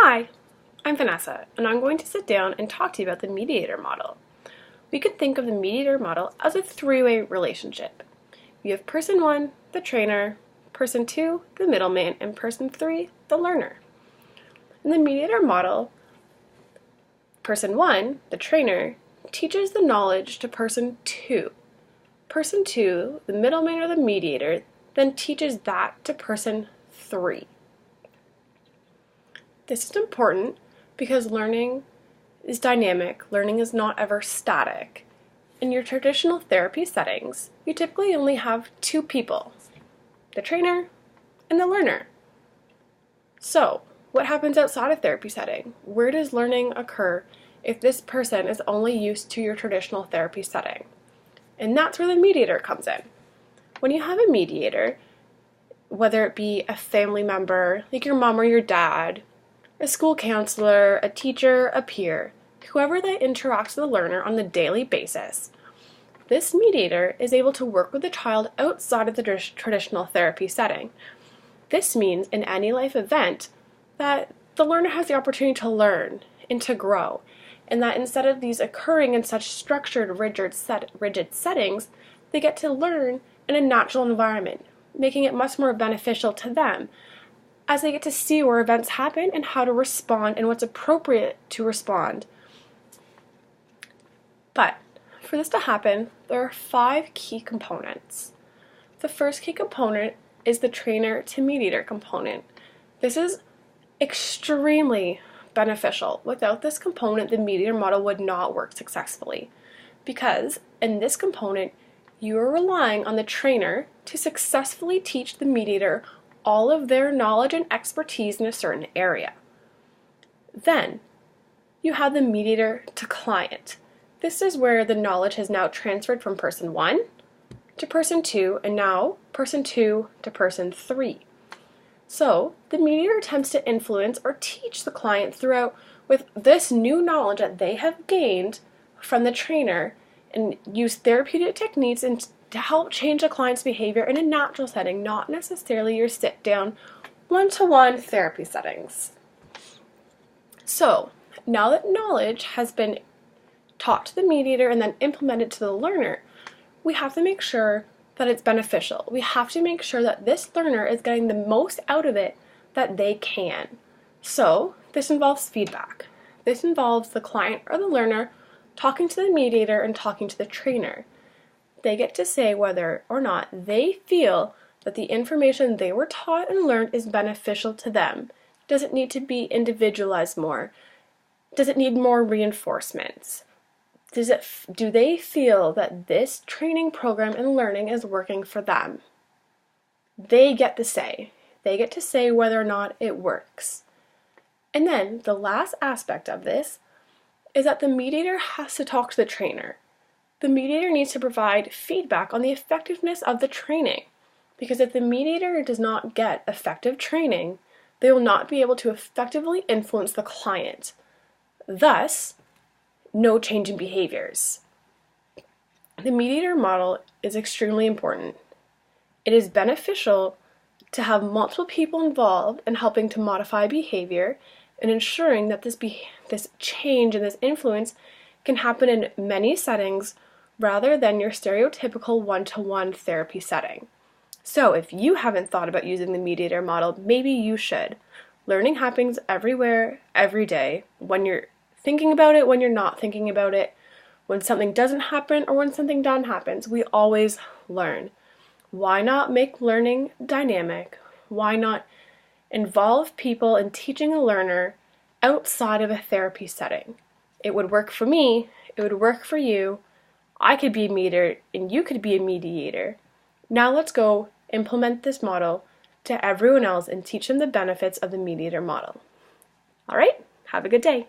Hi, I'm Vanessa, and I'm going to sit down and talk to you about the mediator model. We could think of the mediator model as a three-way relationship. You have person 1, the trainer, person 2, the middleman, and person 3, the learner. In the mediator model, person 1, the trainer, teaches the knowledge to person 2. Person 2, the middleman or the mediator, then teaches that to person 3. This is important because learning is dynamic. Learning is not ever static. In your traditional therapy settings, you typically only have two people, the trainer and the learner. So, what happens outside a therapy setting? Where does learning occur if this person is only used to your traditional therapy setting? And that's where the mediator comes in. When you have a mediator, whether it be a family member, like your mom or your dad, a school counselor, a teacher, a peer, whoever that interacts with the learner on a daily basis, this mediator is able to work with the child outside of the traditional therapy setting. This means in any life event that the learner has the opportunity to learn and to grow, and that instead of these occurring in such structured, rigid settings, they get to learn in a natural environment, making it much more beneficial to them as they get to see where events happen and how to respond and what's appropriate to respond. But for this to happen, there are 5 key components. The first key component is the trainer to mediator component. This is extremely beneficial. Without this component, the mediator model would not work successfully, because in this component, you are relying on the trainer to successfully teach the mediator all of their knowledge and expertise in a certain area. Then, you have the mediator to client. This is where the knowledge has now transferred from person 1 to person 2, and now person 2 to person 3. So, the mediator attempts to influence or teach the client throughout with this new knowledge that they have gained from the trainer, and use therapeutic techniques and to help change the client's behavior in a natural setting, not necessarily your sit-down, one-to-one therapy settings. So, now that knowledge has been taught to the mediator and then implemented to the learner, we have to make sure that it's beneficial. We have to make sure that this learner is getting the most out of it that they can. So, this involves feedback. This involves the client or the learner talking to the mediator and talking to the trainer. They get to say whether or not they feel that the information they were taught and learned is beneficial to them. Does it need to be individualized more? Does it need more reinforcements? Do they feel that this training program and learning is working for them? They get to say. They get to say whether or not it works. And then the last aspect of this is that the mediator has to talk to the trainer. The mediator needs to provide feedback on the effectiveness of the training, because if the mediator does not get effective training, they will not be able to effectively influence the client. Thus, no change in behaviors. The mediator model is extremely important. It is beneficial to have multiple people involved in helping to modify behavior and ensuring that this change and this influence can happen in many settings rather than your stereotypical one-to-one therapy setting. So if you haven't thought about using the mediator model, maybe you should. Learning happens everywhere, every day, when you're thinking about it, when you're not thinking about it, when something doesn't happen, or when something done happens. We always learn. Why not make learning dynamic? Why not involve people in teaching a learner outside of a therapy setting? It would work for me, it would work for you. I could be a mediator and you could be a mediator. Now let's go implement this model to everyone else and teach them the benefits of the mediator model. All right, have a good day.